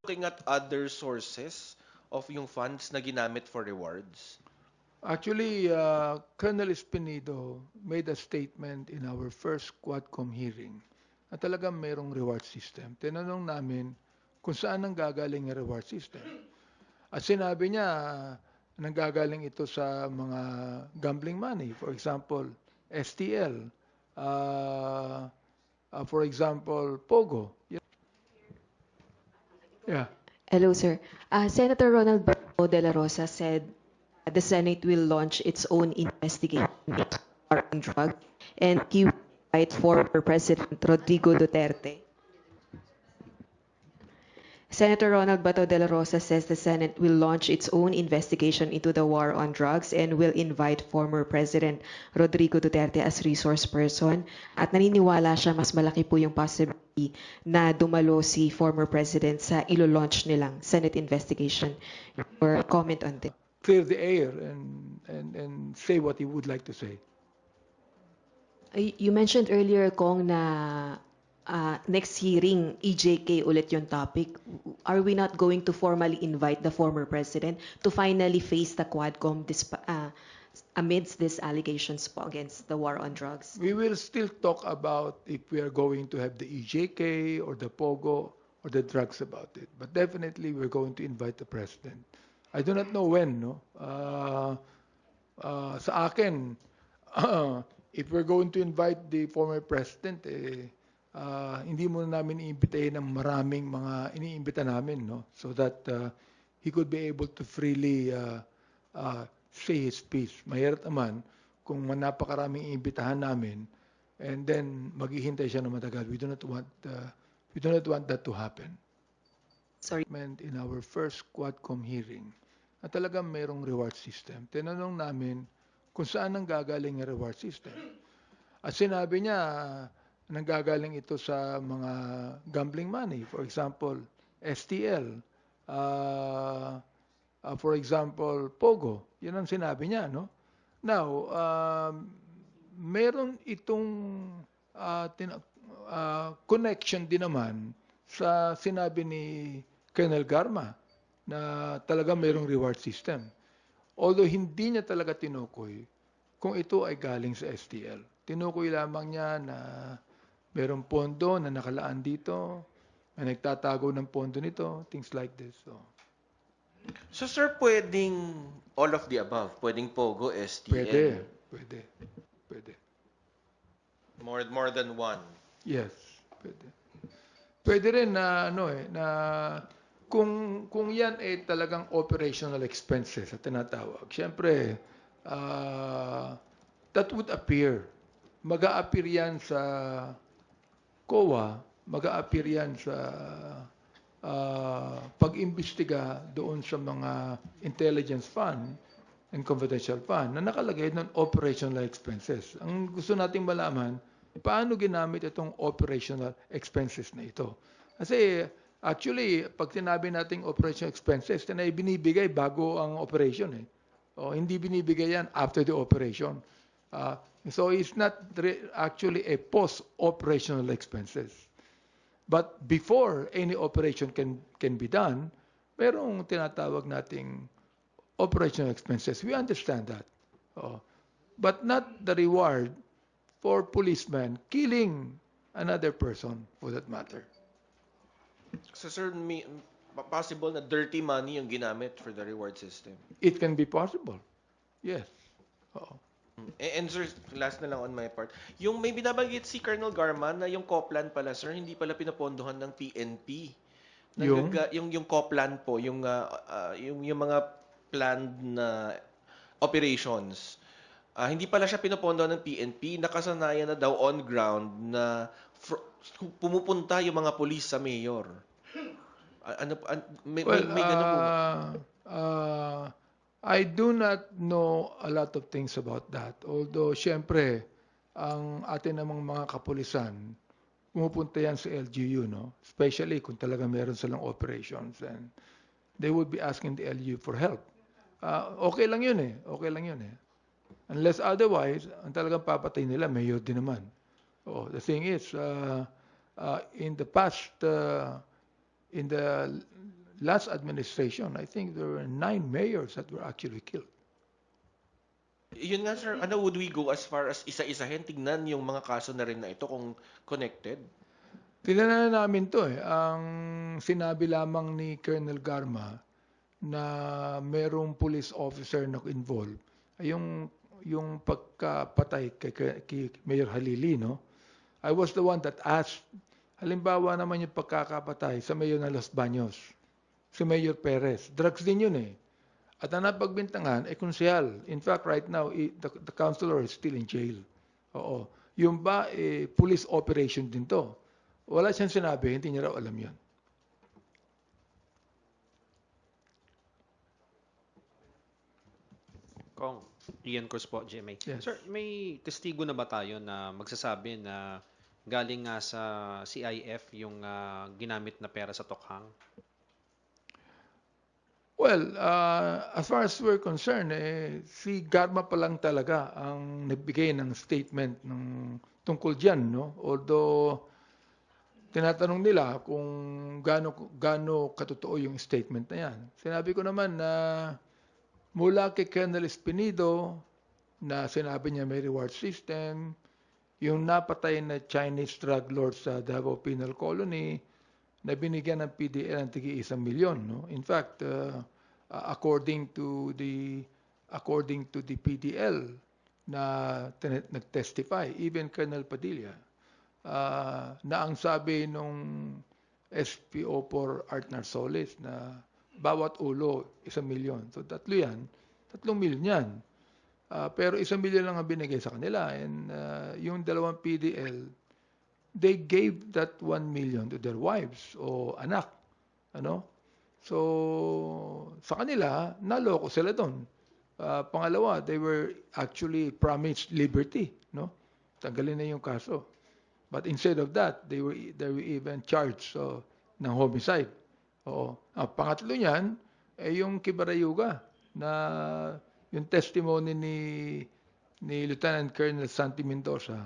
looking at other sources of yung funds na ginamit for rewards? Actually, Colonel Espinido made a statement in our first Quadcom hearing na talagang mayroong reward system. Tinanong namin kung saan ang gagaling ang reward system. At sinabi niya, nanggagaling ito sa mga gambling money. For example, STL. Uh, for example, Pogo. Yeah. Hello, sir. Senator Ronald Bato de la Rosa said the Senate will launch its own investigation into war on drugs, and he will invite former President Rodrigo Duterte. Senator Ronald Bato de la Rosa says the Senate will launch its own investigation into the war on drugs and will invite former President Rodrigo Duterte as resource person. At naniniwala siya mas malaki po yung possibility na dumalo si former President sa ilo-launch nilang Senate investigation. Your comment on this? Clear the air and say what he would like to say. You mentioned earlier, Kong, na next hearing, EJK ulit yung topic. Are we not going to formally invite the former president to finally face the Quadcom amidst these allegations against the war on drugs? We will still talk about if we are going to have the EJK or the POGO or the drugs about it. But definitely we're going to invite the president. I do not know when, no? Sa akin, if we're going to invite the former president, hindi muna namin iimbitahin ng maraming mga iniimbita namin, no? So that he could be able to freely say his piece. Mahirap naman kung napakaraming iimbitahan namin and then maghihintay siya ng matagal. We do not want that to happen. Sorry. In our first Quadcom hearing, na talagang mayroong reward system. Tinanong namin kung saan ang gagaling ang reward system. At sinabi niya, nanggagaling ito sa mga gambling money. For example, STL. For example, Pogo. Yan ang sinabi niya, no? Now, meron itong connection din naman sa sinabi ni Colonel Garma na talaga mayroong reward system. Although hindi niya talaga tinukoy kung ito ay galing sa STL. Tinukoy lamang niya na mayroong pondo na nakalaan dito, na nagtatago ng pondo nito, things like this. So sir, pwedeng all of the above. Pwedeng Pogo, STL. Pwede. More than one. Yes, pwede. Pwede rin na na kung yan ay talagang operational expenses sa tinatawag. Siyempre, that would appear. Mag-a-appear yan sa COA, mag-a-appear yan sa pag-imbestiga doon sa mga intelligence fund and confidential fund na nakalagay ng operational expenses. Ang gusto nating malaman, paano ginamit itong operational expenses na ito? Kasi actually, pag sinabi nating operational expenses, na binibigay bago ang operation eh. O, hindi binibigay yan after the operation. So it's not actually a post-operational expenses. But before any operation can be done, merong tinatawag nating operational expenses. We understand that. But not the reward for policemen killing another person for that matter. So sir, possible na dirty money yung ginamit for the reward system? It can be possible. Yes. Oo. And sir, last na lang on my part. Yung may binabanggit si Colonel Garma na yung Coplan pala, sir, hindi pala pinapondohan ng PNP. Yung Coplan po, yung mga planned na operations. Hindi pala siya pinapondohan ng PNP, nakasanayan na daw on ground na pumupunta yung mga pulis sa mayor. May ganun po ba? I do not know a lot of things about that. Although, syempre, ang atin namang mga kapulisan, pumupunta yan sa LGU, no? Especially kung talaga meron silang operations. And they would be asking the LGU for help. Okay lang yun eh. Okay lang yun eh. Unless otherwise, ang talagang papatay nila, mayor din naman. The thing is, in the past in the last administration, I think there were 9 mayors that were actually killed. Yun nga sir, ano, would we go as far as isa-isahin, tignan yung mga kaso na rin na ito kung connected? Tinanong namin to eh. Ang sinabi lamang ni Colonel Garma na merong police officer na involved ay yung pagkapatay kay Mayor Halili, no? I was the one that asked, halimbawa naman yung pagkakapatay sa Mayor ng Los Baños, si Mayor Perez. Drugs din yun eh. At ang napagbintangan ay konsehal. In fact, right now, the councilor is still in jail. Oo. Yung ba, police operation din to. Wala siyang sinabi, hindi niya raw alam yun. Kong, Ian Cruz po, GMA. Yes. Sir, may testigo na ba tayo na magsasabi na galing nga sa CIF yung ginamit na pera sa Tokhang? Well, as far as we're concerned, si Garma pa lang talaga ang nagbigay ng statement tungkol dyan, no? Although, tinatanong nila kung gaano katotoo yung statement na yan. Sinabi ko naman na mula kay Colonel Espinido na sinabi niya may reward system, yung napatay na Chinese drug lord sa Davao Penal Colony na binigyan ng PDL ng tigi 1 milyon, no? In fact, according to the PDL na nag-testify, even Colonel Padilla, na ang sabi nung SPO4 Art Narsoles na bawat ulo 1 milyon. So 3 milyon yan. Pero 1 milyon lang ang binigay sa kanila. And yung dalawang PDL, they gave that 1 million to their wives o anak. Ano? So, sa kanila, naloko sila doon. Pangalawa, they were actually promised liberty. No? Tanggalin na yung kaso. But instead of that, they were even charged ng homicide. Oo. Pangatlo niyan, yung Kibarayuga na yung testimony ni Lieutenant Colonel Santi Mendoza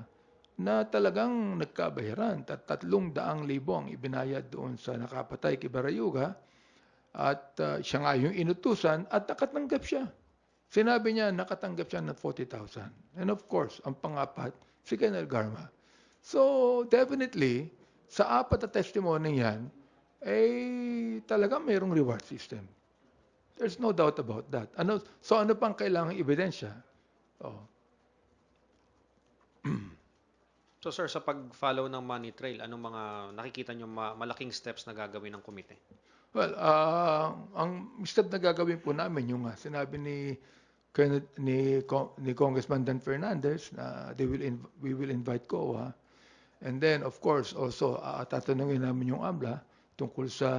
na talagang nagkabayaran. 300,000 ang ibinayad doon sa nakapatay Kibarayuga at siya nga yung inutusan at nakatanggap siya. Sinabi niya nakatanggap siya ng 40,000. And of course, ang pangapat, si Colonel Garma. So, definitely, sa 4 na testimony yan, talagang mayroong reward system. There's no doubt about that. Ano pang kailangang ebidensya? Oh. So sir, sa pag-follow ng money trail, anong mga nakikita nyo malaking steps na gagawin ng komite? Well, ang step na gagawin po namin yung sinabi ni Congressman Dan Fernandez na we will invite COA. And then, of course, also, tatanungin namin yung AMLA tungkol sa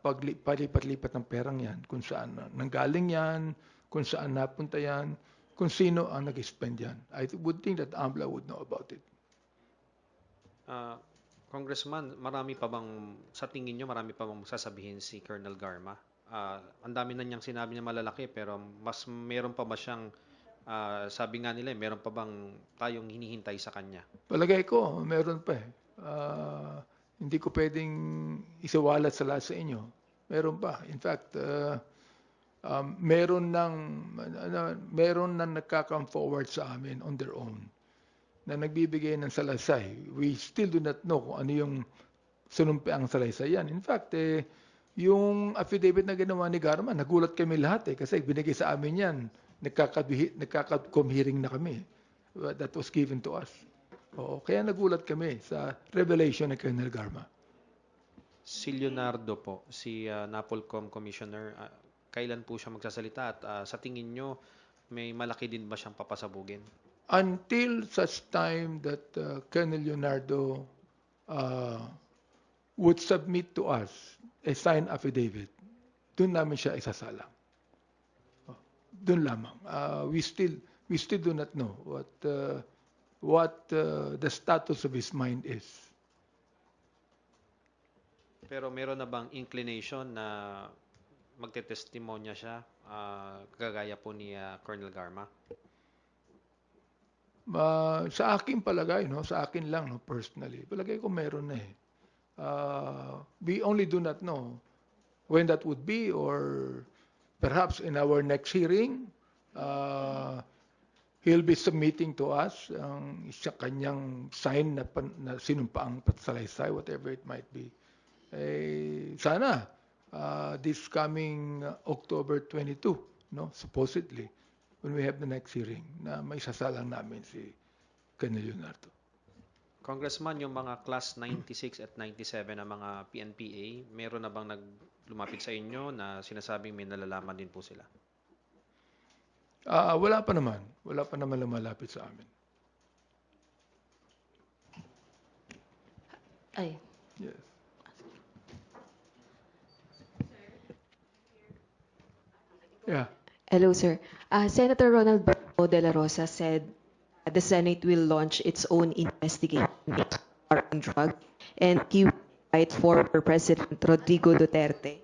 palipat-lipat ng perang yan, kung saan nanggaling yan, kung saan napunta yan, kung sino ang nag-spend yan. I would think that AMLA would know about it. Congressman, sa tingin nyo, marami pa bang sasabihin si Colonel Garma? Ang dami na niyang sinabi niya malalaki, pero meron pa ba siyang sabi nga nila, meron pa bang tayong hinihintay sa kanya? Palagay ko, meron pa eh. Hindi ko pwedeng isawalat sa lahat sa inyo. Meron pa. In fact, meron nang nagka-come forward sa amin on their own na nagbibigay ng salaysay. We still do not know kung ano yung sinumpiang salaysay yan. In fact, yung affidavit na ginawa ni Garma, nagulat kami lahat kasi binigay sa amin yan. Nagkaka-com hearing na kami. That was given to us. Oo, kaya nagulat kami sa revelation ni Colonel Garma. Si Leonardo po, si NAPOLCOM Commissioner, kailan po siya magsasalita at sa tingin nyo, may malaki din ba siyang papasabugin? Until such time that Colonel Leonardo would submit to us a signed affidavit, doon namin siya isasalang. Doon lamang. We still do not know what the status of his mind is. Pero meron na bang inclination na magte-testimonya siya kagaya po ni Colonel Garma? Sa akin palagay, no, sa akin lang, no, personally, palagay ko meron na eh. We only do not know when that would be, or perhaps in our next hearing, he'll be submitting to us ang isa kanyang sign na sinumpaang pagsalaysay, whatever it might be. Sana this coming October 22, no, supposedly, when we have the next hearing, na may sasalang namin si Colonel Leonardo. Congressman, yung mga class 96 at 97 na mga PNPA, meron na bang lumapit sa inyo na sinasabing may nalalaman din po sila? Wala pa naman. Wala pa naman lumalapit sa amin. Ay, Yes. Yeah. hello, sir. Senator Ronald Bato de la Rosa said the Senate will launch its own investigation into war on drugs, and he will invite former President Rodrigo Duterte.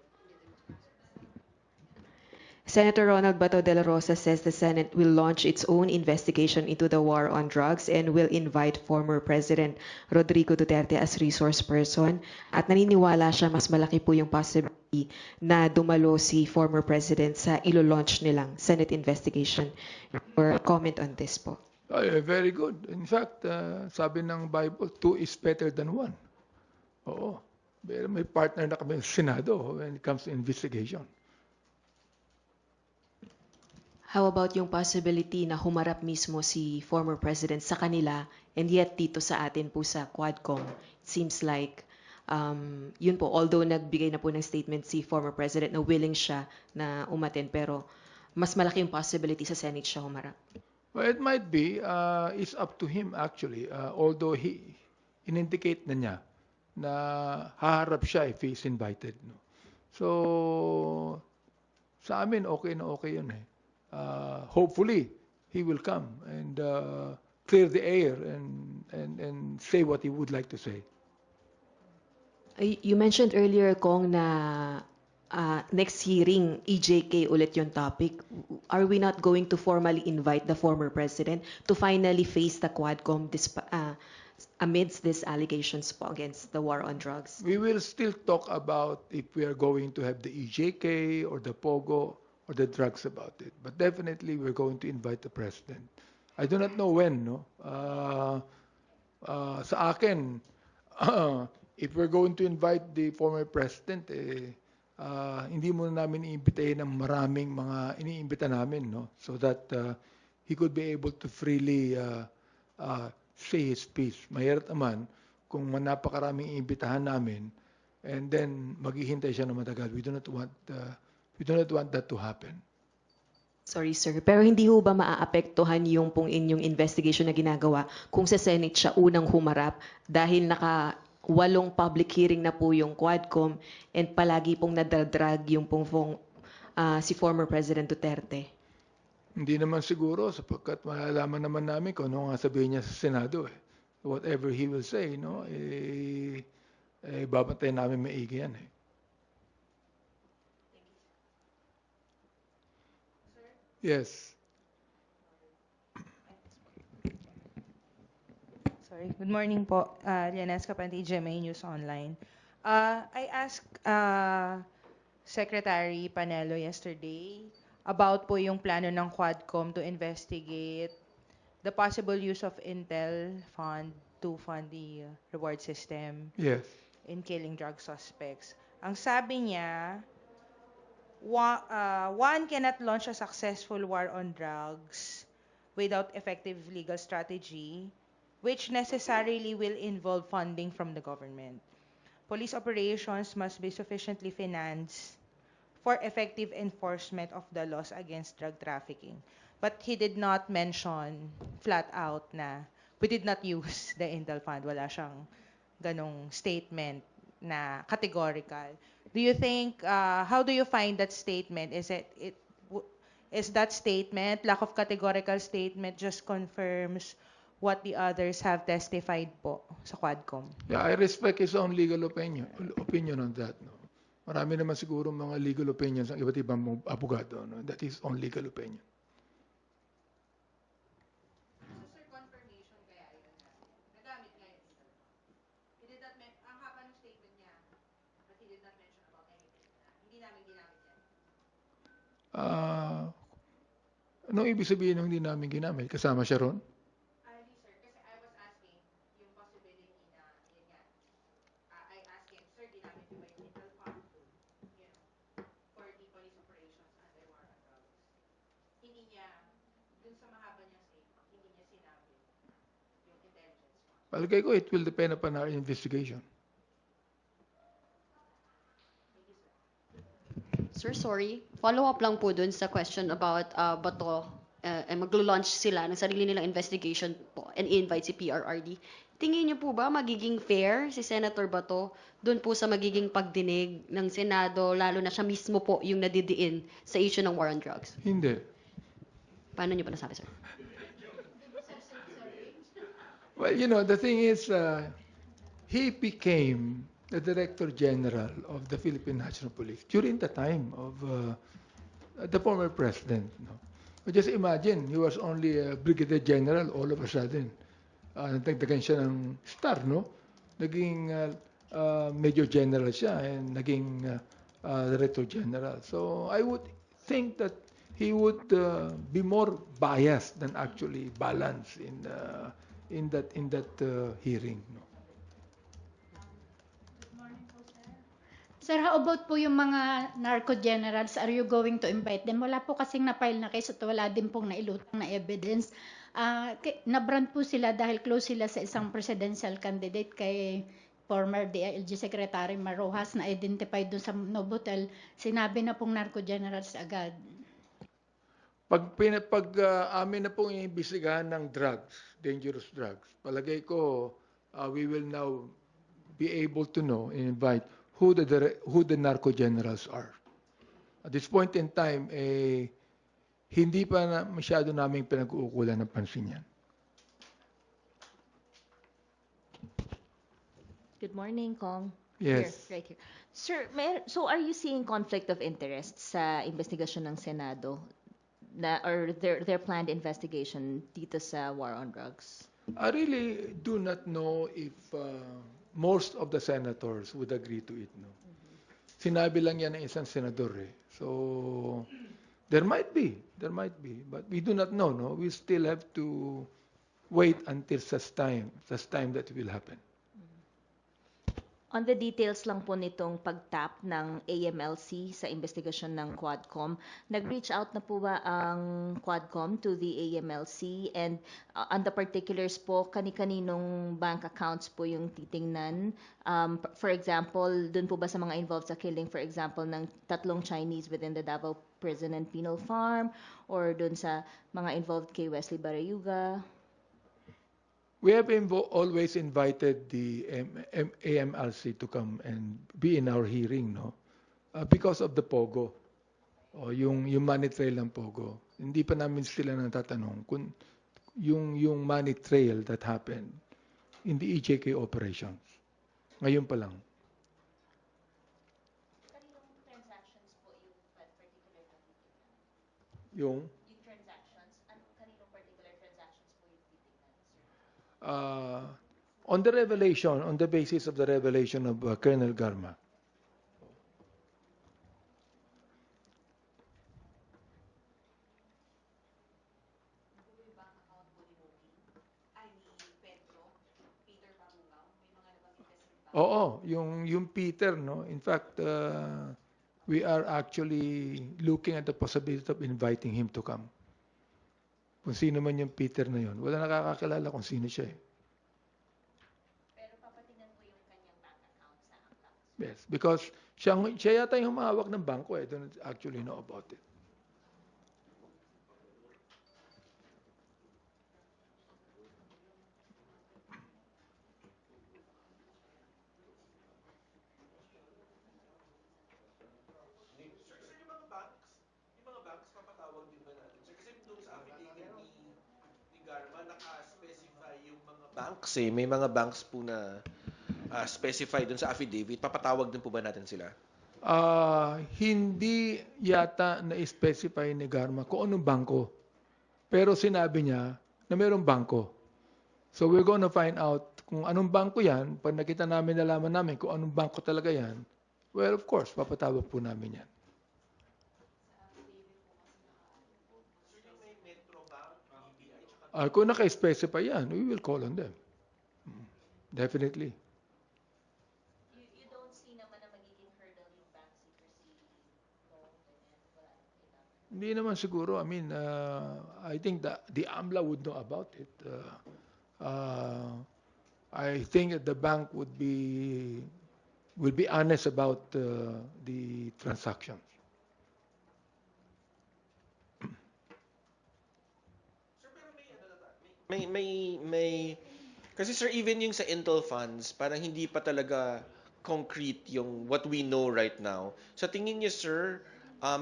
Senator Ronald Bato de la Rosa says the Senate will launch its own investigation into the war on drugs and will invite former President Rodrigo Duterte as resource person. At naniniwala siya mas malaki po yung possibility na dumalo si former President sa ilo-launch nilang Senate investigation. Or comment on this po. Very good. In fact, sabi ng Bible, 2 is better than 1. Oo. Pero may partner na kami sa Senado when it comes to investigation. How about yung possibility na humarap mismo si former president sa kanila and yet dito sa atin po sa Quadcom? It seems like, yun po, although nagbigay na po ng statement si former president na willing siya na umaten, pero mas malaki yung possibility sa Senate siya humarap. Well, it might be. It's up to him actually. Although he in-indicate na niya na haharap siya if he's invited. No? So, sa amin, okay na okay yun eh. Hopefully, he will come and clear the air and say what he would like to say. You mentioned earlier, Kong, na next hearing, EJK ulit yung topic. Are we not going to formally invite the former president to finally face the Quadcom amidst these allegations po against the war on drugs? We will still talk about if we are going to have the EJK or the POGO or the drugs about it. But definitely we're going to invite the president. I do not know when, no? Sa akin, if we're going to invite the former president, hindi muna namin iimbitahin ng maraming mga iniimbita namin, no? So that he could be able to freely say his piece. Mahirap naman kung napakaraming iimbitahan namin and then maghihintay siya na matagal. We do not want that to happen. Sorry, sir. Pero hindi ho ba maaapektuhan yung pong inyong investigation na ginagawa kung sa Senate siya unang humarap dahil naka 8 public hearing na po yung Quadcom and palagi pong nadadrag yung pong si former President Duterte? Hindi naman siguro sapagkat malalaman naman namin kung ano nga sabihin niya sa Senado eh. Whatever he will say, no, babantayan namin maigi yan eh. Yes. Sorry. Good morning po. Lianes Capante, GMA News Online. I asked Secretary Panelo yesterday about po yung plano ng Quadcom to investigate the possible use of Intel fund to fund the reward system Yes. in killing drug suspects. Ang sabi niya, one cannot launch a successful war on drugs without effective legal strategy, which necessarily will involve funding from the government. Police operations must be sufficiently financed for effective enforcement of the laws against drug trafficking. But he did not mention flat out na we did not use the Intel Fund. Wala siyang ganong statement na categorical. Do you think, how do you find that statement? Is that statement, lack of categorical statement, just confirms what the others have testified po sa Quadcom? Yeah, I respect his own legal opinion on that. No? Marami naman siguro mga legal opinions ng iba't ibang abogado. No? That is own legal opinion. Sir, confirmation kaya yun na nagamit nga yung Intel Fund? Ang haba ng statement Ah, anong ibig sabihin ng hindi namin ginamit? Kasama siya ron? Palagay ko, it will depend upon our investigation. Sir, sorry. Follow-up lang po dun sa question about Bato. Maglo-launch sila ng sarili nilang investigation po and invite si PRRD. Tingin niyo po ba magiging fair si Senator Bato dun po sa magiging pagdinig ng Senado, lalo na siya mismo po yung nadidiin sa issue ng war on drugs? Hindi. Paano niyo pa nasabi, sir? Well, you know, the thing is, he became the Director General of the Philippine National Police during the time of the former president. No? But just imagine, he was only a Brigadier General all of a sudden. Nagdagdagan siya ng star, no? Naging Major General siya and naging Director General. So I would think that he would be more biased than actually balanced in that hearing. No? Sir, how about po yung mga narco generals? Are you going to invite them? Wala po kasing na-file na case at wala din pong nailutang na evidence. Nabrand po sila dahil close sila sa isang presidential candidate kay former DILG Secretary Marojas na identified dun sa Novotel. Sinabi na pong narco generals agad. Pag amin na pong iimbestigahan ng drugs, dangerous drugs, palagay ko we will now be able to know and invite who the narco generals are. At this point in time, hindi pa masyado naming pinag-uukulan ng pansin yan. Good morning, Kong. Yes. Here, right here. Sir, so are you seeing conflict of interest sa investigasyon ng Senado or their planned investigation dito sa war on drugs? I really do not know if most of the senators would agree to it. No? Sinabi lang yan ng isang senador. So, there might be. But we do not know. No? We still have to wait until such time that it will happen. On the details lang po nitong pagtap ng AMLC sa investigasyon ng Quadcom, nag-reach out na po ba ang Quadcom to the AMLC and on the particulars po, kani-kaninong bank accounts po yung titingnan? For example, dun po ba sa mga involved sa killing, for example, ng 3 Chinese within the Davao Prison and Penal Farm or dun sa mga involved kay Wesley Barayuga? We have always invited the AMLC to come and be in our hearing, no? Because of the POGO, o yung money trail ng POGO. Hindi pa namin sila natatanong kung yung money trail that happened in the EJK operations. Ngayon pa lang. Kaninong transactions po yung particular titingnan? Yung Transactions, kaninong particular transactions po yung titingnan, sir? on the basis of the revelation of Colonel Garma. Oo, yung Peter, no? In fact, we are actually looking at the possibility of inviting him to come. Kung sino man yung Peter na yun. Wala nakakakilala kung sino siya eh. Pero papatingnan po yung kanyang bank account sa ACLAC. Yes, because siya yata yung humahawak ng bangko eh. I don't actually know about it. Yung mga banks, papatawag din ba natin? Sir, kasi doon sa affidavit ni Garma, naka-specify yung mga banks eh. May mga banks po na specify doon sa affidavit. Papatawag din po ba natin sila? Hindi yata na-specify ni Garma kung anong bangko. Pero sinabi niya na mayroong bangko. So we're gonna find out kung anong bangko yan. Pag nakita namin, nalaman namin kung anong bangko talaga yan, well, of course, papatawag po namin yan. Kung naka-specify yan, we will call on them. Definitely. You don't see naman na magiging hurdle yung bank secrecy law, ganyan, wala naman kailangan. Hindi naman siguro. I mean, I think that the AMLA would know about it. I think that the bank will be honest about the transactions. May kasi sir, even yung sa Intel funds, parang hindi pa talaga concrete yung what we know right now. Sa tingin niyo sir,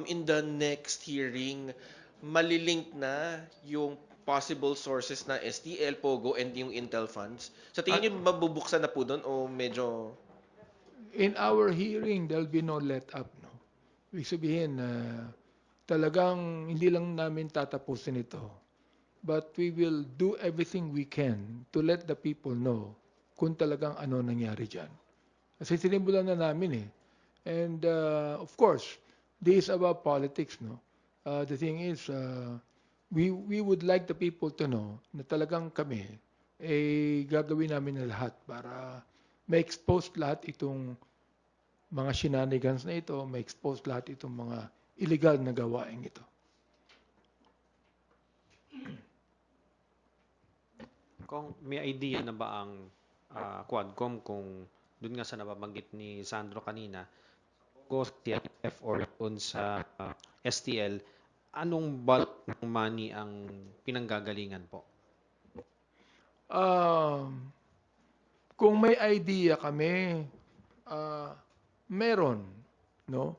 in the next hearing, malilink na yung possible sources na STL, Pogo, and yung Intel funds? Sa tingin niyo mabubuksan na po doon o medyo... In our hearing, there'll be no let up. No? Ibig sabihin, talagang hindi lang namin tatapusin ito. But we will do everything we can to let the people know kung talagang ano nangyari dyan. Kasi sinimulan na namin eh. And of course, this is about politics. No? The thing is, we would like the people to know na talagang kami gagawin namin na lahat para ma-expose lahat itong mga shenanigans na ito, ma-expose lahat itong mga illegal na gawain ito. Kung may idea na ba ang Quadcom kung dun nga sa nababanggit ni Sandro kanina, go TFF or dun sa STL, anong bulk ng money ang pinanggagalingan po? Kung may idea kami, meron, no?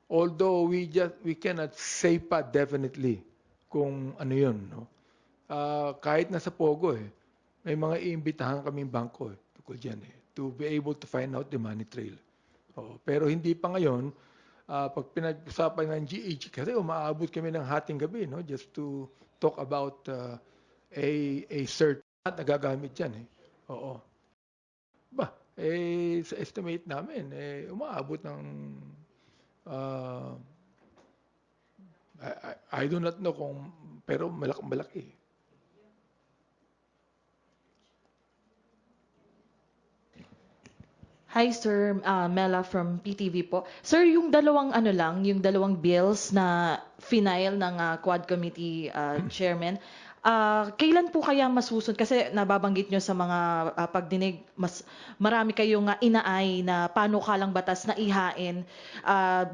Although we cannot say pa definitely kung ano 'yun, no? Kahit nasa Pogo may mga iimbitahan kaming bangko tungkol diyan to be able to find out the money trail. Pero hindi pa ngayon pag pinag-usapan ng GH kasi umaabot kami ng hating gabi, no? Just to talk about a certain nagagamit diyan Oo. Sa estimate namin, umaabot ng I do not know kung, pero malaki. Hi Sir, Mela from PTV po. Sir, yung dalawang bills na final ng Quad Committee Chairman, kailan po kaya masusunod? Kasi nababanggit nyo sa mga pagdinig, marami kayong inaay na panukalang batas na ihain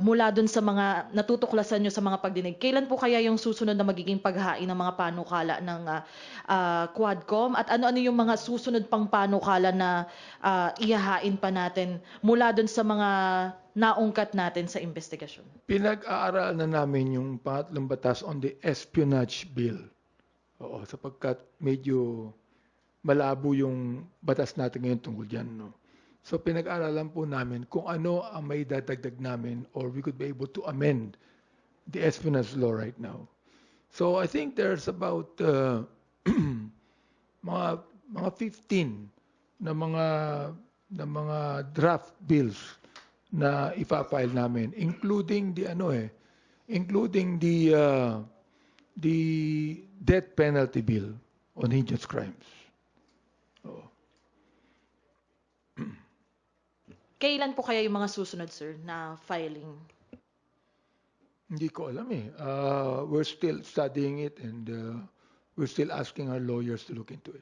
mula dun sa mga natutuklasan nyo sa mga pagdinig. Kailan po kaya yung susunod na magiging paghain ng mga panukala ng Quadcom? At ano-ano yung mga susunod pang panukala na ihahain pa natin mula dun sa mga naungkat natin sa investigasyon? Pinag-aaral na namin yung pangatlong batas on the espionage bill. Sapagkat medyo malabo yung batas natin ngayon tungkol dyan. No? So pinag-aralan po namin kung ano ang may dadagdag namin or we could be able to amend the espionage law right now. So I think there's about mga 15 na mga draft bills na ipa-file namin, including the death penalty bill on heinous crimes. Kailan po kaya yung mga susunod, sir, na filing? Hindi ko alam we're still studying it and we're still asking our lawyers to look into it.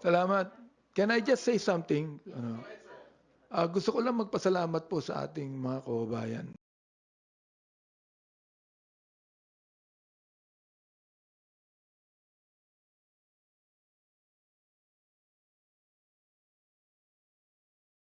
Salamat. Can I just say something? Gusto ko lang magpasalamat po sa ating mga kababayan.